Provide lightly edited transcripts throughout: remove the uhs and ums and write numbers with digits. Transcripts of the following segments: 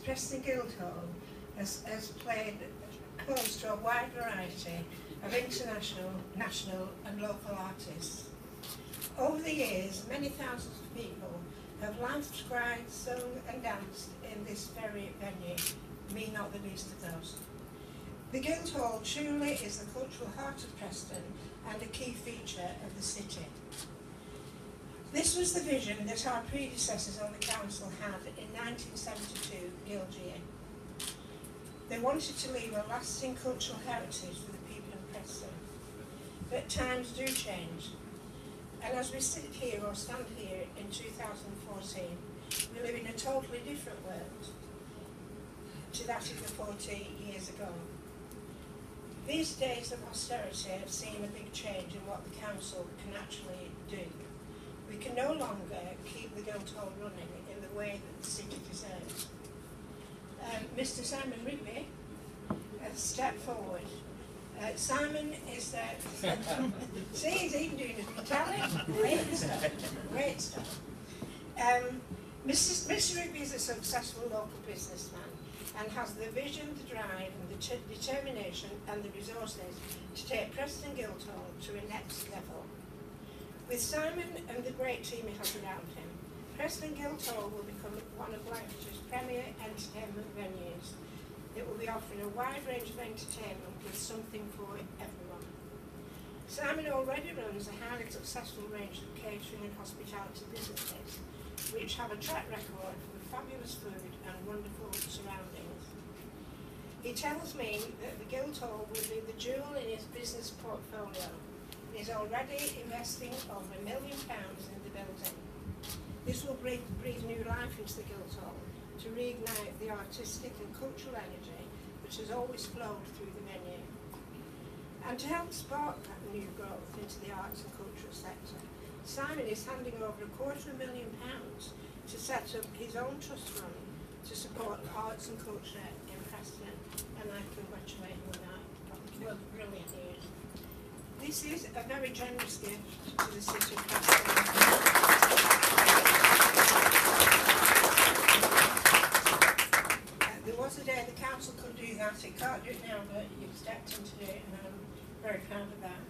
Preston Guildhall has played host to a wide variety of international, national and local artists. Over the years, many thousands of people have laughed, cried, sung and danced in this very venue, me not the least of those. The Guildhall truly is the cultural heart of Preston and a key feature of the city. This was the vision that our predecessors on the council had in 1972 Guild Year. They wanted to leave a lasting cultural heritage for the people of Preston. But times do change. And as we sit here or stand here in 2014, we live in a totally different world to that of the 40 years ago. These days of austerity have seen a big change in what the council can actually do. We can no longer keep the Guildhall running in the way that the city deserves. Mr. Simon Rigby has stepped forward. Simon is see, he's even doing his battalion. Great stuff. Mr. Rigby is a successful local businessman and has the vision, the drive and the determination and the resources to take Preston Guildhall to a next level. With Simon and the great team he has around him, Preston Guildhall will become one of Lancashire's premier entertainment venues. It will be offering a wide range of entertainment with something for everyone. Simon already runs a highly successful range of catering and hospitality businesses, which have a track record for fabulous food and wonderful surroundings. He tells me that the Guildhall will be the jewel in his business portfolio. Is already investing over £1 million in the building. This will breathe new life into the Guildhall to reignite the artistic and cultural energy which has always flowed through the venue. And to help spark that new growth into the arts and cultural sector, Simon is handing over £250,000 to set up his own trust fund to support arts and culture in Preston, and I congratulate him on that. Well, brilliant news. This is a very generous gift to the city of Preston. There was a day the council could do that. It can't do it now, but you've stepped into it, and I'm very proud of that.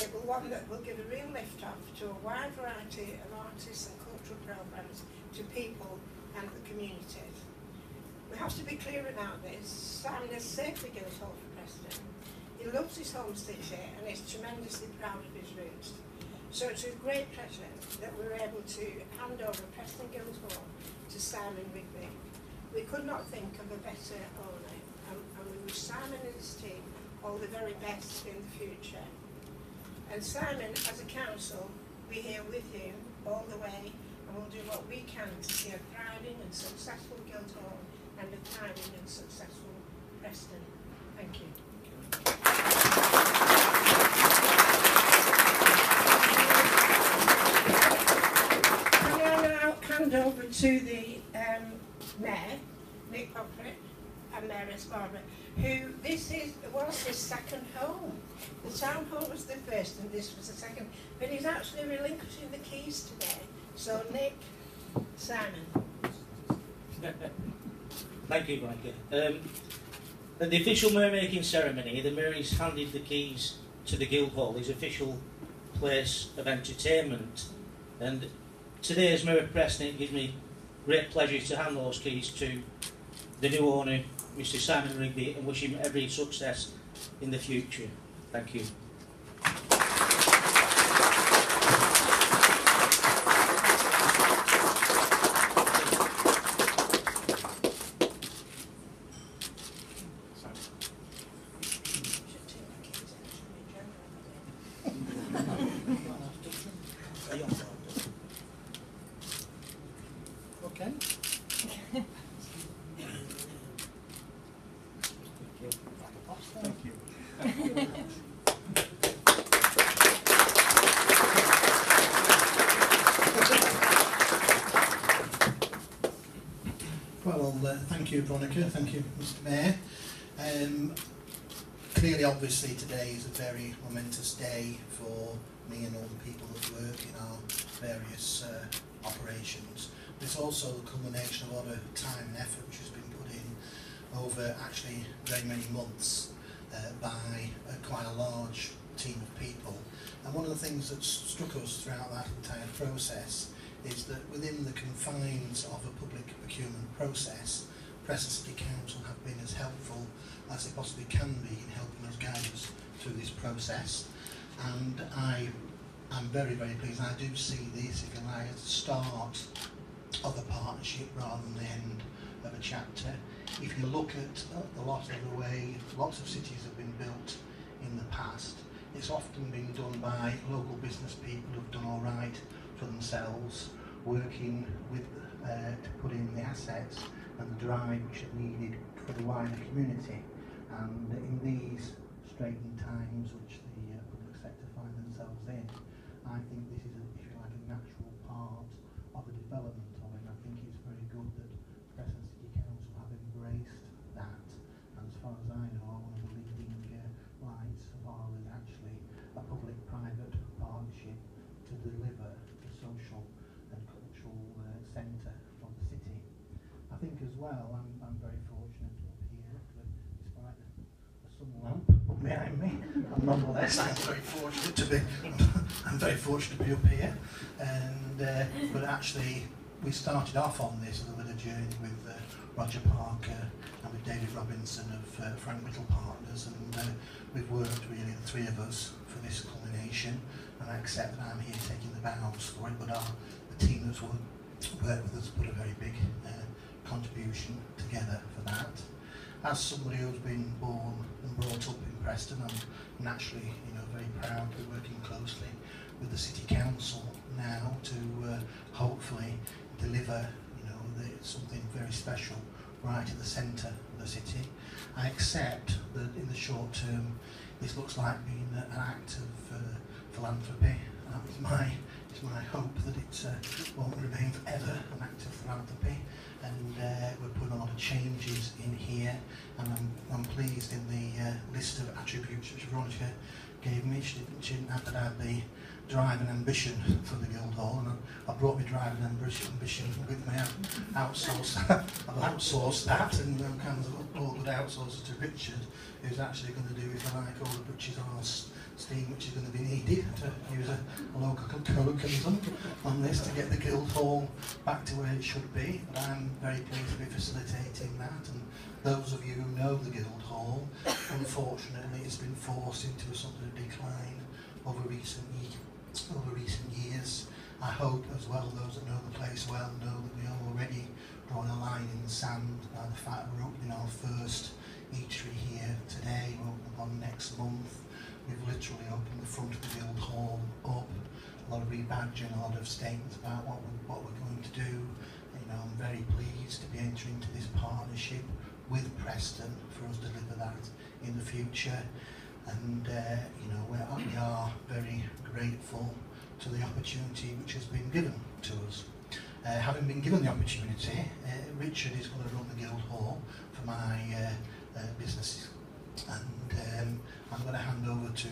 It will one that will give a real lift up to a wide variety of artists and cultural programmes to people and the communities. We have to be clear about this. Simon has saved the Guildhall for Preston. He loves his home city and is tremendously proud of his roots. So it's with great pleasure that we were able to hand over Preston Guildhall to Simon Rigby. We could not think of a better owner, and we wish Simon and his team all the very best in the future. And Simon, as a council, we're here with you all the way, and we'll do what we can to see a thriving and successful Guildhall and a thriving and successful Preston. Thank you. Can I now hand over to the Mayor, Nick Poppert, and Mayoress Barbara, who was his second home. The town hall was the first and this was the second, but he's actually relinquishing the keys today. So Nick, Simon. Thank you, Veronica. At the official mayor-making ceremony, the mayor has handed the keys to the Guildhall, his official place of entertainment. And today, as Mayor of Preston, it gives me great pleasure to hand those keys to the new owner, Mr. Simon Rigby, and wish him every success in the future. Thank you. Okay. Thank you. Well, thank you, Veronica. Thank you, Mr. Mayor. Clearly, obviously, today is a very momentous day for me and all the people that work in our various operations. It's also the culmination of a lot of time and effort which has been put over actually very many months by quite a large team of people. And one of the things that's struck us throughout that entire process is that within the confines of a public procurement process, Preston City Council have been as helpful as they possibly can be in helping us guide us through this process. And I'm very, very pleased. I do see this, if you like, as the start of a partnership rather than the end of a chapter. If you look at a lot of the way lots of cities have been built in the past, it's often been done by local business people who've done all right for themselves, working with to put in the assets and the drive which are needed for the wider community. And in these straitened times which the public sector find themselves in, I think this is, if you like, a natural part of the development of it. I think it's very good that Preston City Council have embraced that. And as far as I know, one of the leading lights so far is actually a public-private partnership to deliver the social and cultural centre of the city. I think as well, I'm very fortunate up here, despite the sun lamp behind me, and nonetheless I'm very fortunate to be up here. And but actually, we started off on this a little journey with Roger Parker and with David Robinson of Frank Whittle Partners, and we've worked really, the three of us, for this culmination. And I accept that I'm here taking the bows for it, but the team that's worked with us put a very big contribution together for that. As somebody who's been born and brought up in Preston, I'm naturally, very proud to be working closely with the City Council now to hopefully deliver, something very special right at the centre of the city. I accept that in the short term, this looks like being an act of philanthropy. It's my hope that it won't remain forever an act of philanthropy. And we're putting a lot of changes in here, and I'm pleased in the list of attributes which Veronica gave me. She didn't have to have the drive and ambition for the Guildhall, and I brought my drive and ambition with me. I've outsourced that, and I'm kind of all good outsourcer to Richard, who's actually going to do, if I like, all the butcher's arse steam which is going to be needed to use a local colloquialism on this to get the Guildhall back to where it should be. But I'm very pleased to be facilitating that, and those of you who know the Guildhall, unfortunately it's been forced into a sort of decline over recent years. I hope as well those that know the place well know that we are already drawing a line in the sand by the fact we're opening our first eatery here today. We'll open one next month. We've literally opened the front of the Guildhall up, a lot of rebadging, a lot of statements about what we're going to do. I'm very pleased to be entering into this partnership with Preston for us to deliver that in the future. And we are very grateful to the opportunity which has been given to us. Having been given the opportunity, Richard is going to run the Guildhall for my businesses. And I'm going to hand over to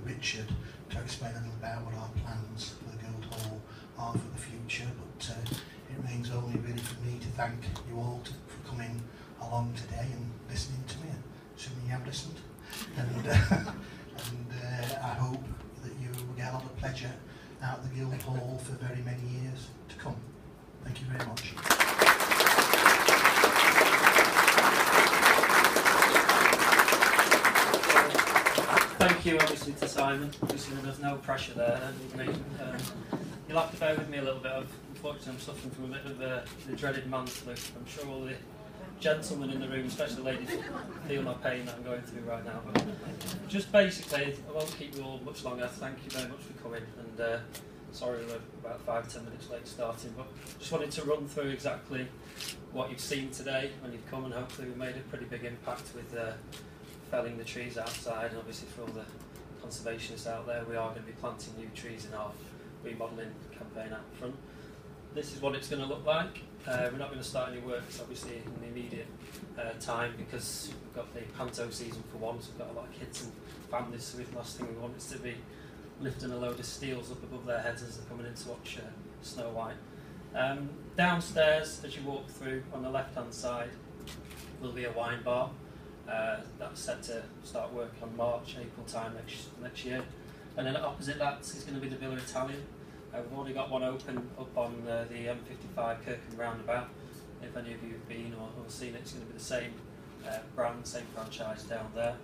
Richard to explain a little about what our plans for the Guildhall are for the future. But it remains only really for me to thank you all for coming along today and listening to me. Assuming you have listened. And I hope that you will get a lot of pleasure out of the Guildhall for very many years to come. Thank you very much. Thank you, obviously, to Simon. Obviously, there's no pressure there. You'll have to bear with me a little bit. Unfortunately, I'm suffering from a bit of the dreaded man flu. I'm sure all the gentlemen in the room, especially ladies, feel my pain that I'm going through right now. But just basically, I won't keep you all much longer. Thank you very much for coming. And sorry we're about 5-10 minutes late starting, but just wanted to run through exactly what you've seen today when you've come, and hopefully we made a pretty big impact with felling the trees outside, and obviously for all the conservationists out there, we are going to be planting new trees in our remodelling campaign out front. This is what it's going to look like. We're not going to start any works obviously in the immediate time, because we've got the panto season for once. We've got a lot of kids and families, so the last thing we want is to be lifting a load of steels up above their heads as they're coming in to watch Snow White. Downstairs, as you walk through on the left hand side, will be a wine bar. That's set to start work on March, April time next year. And then opposite that is going to be the Villa Italian. We've already got one open up on the M55 Kirkham roundabout. If any of you have been or seen it, it's going to be the same brand, same franchise down there.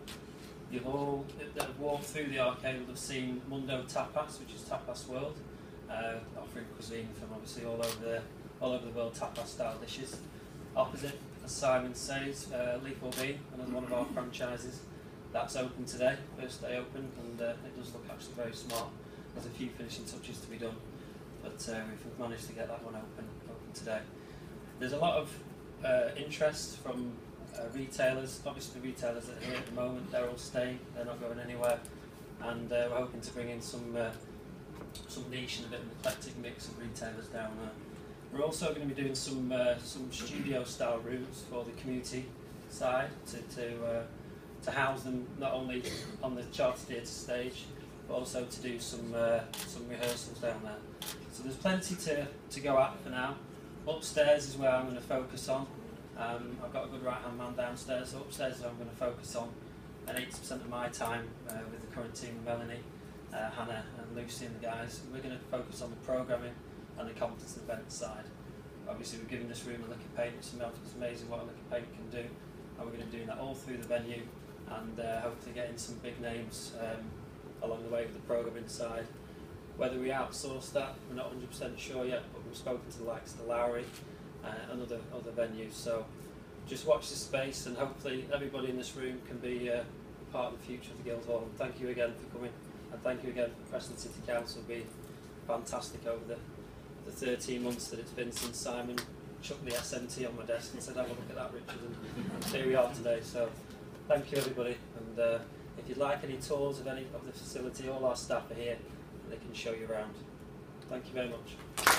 You've all that have walked through the arcade will have seen Mundo Tapas, which is Tapas World, offering cuisine from obviously all over the world, tapas style dishes. Opposite, as Simon says, Lethal Bean, another one of our franchises. That's open today, first day open, and it does look actually very smart. There's a few finishing touches to be done, but we've managed to get that one open today. There's a lot of interest from retailers. Obviously the retailers that are here at the moment, they're all staying, they're not going anywhere, and we're hoping to bring in some niche and a bit of an eclectic mix of retailers down there. We're also going to be doing some studio style rooms for the community side to house them not only on the Charter Theatre stage, but also to do some rehearsals down there. So there's plenty to go at for now. Upstairs is where I'm going to focus on. I've got a good right hand man downstairs, so upstairs is where I'm going to focus on, and 80% of my time with the current team, Melanie, Hannah and Lucy and the guys, we're going to focus on the programming and the competence and event side. Obviously we're giving this room a lick of paint, it's amazing what a lick of paint can do, and we're going to be doing that all through the venue, and hopefully getting some big names along the way with the programming side. Whether we outsource that, we're not 100% sure yet, but we've spoken to the likes of the Lowry and other venues, so just watch this space, and hopefully everybody in this room can be part of the future of the Guildhall. And thank you again for coming, and thank you again for Preston City Council being fantastic over the 13 months that it's been since Simon chucked the SMT on my desk and said, have a look at that, Richard, and here we are today. So thank you everybody, and if you'd like any tours of any of the facility, all our staff are here and they can show you around. Thank you very much.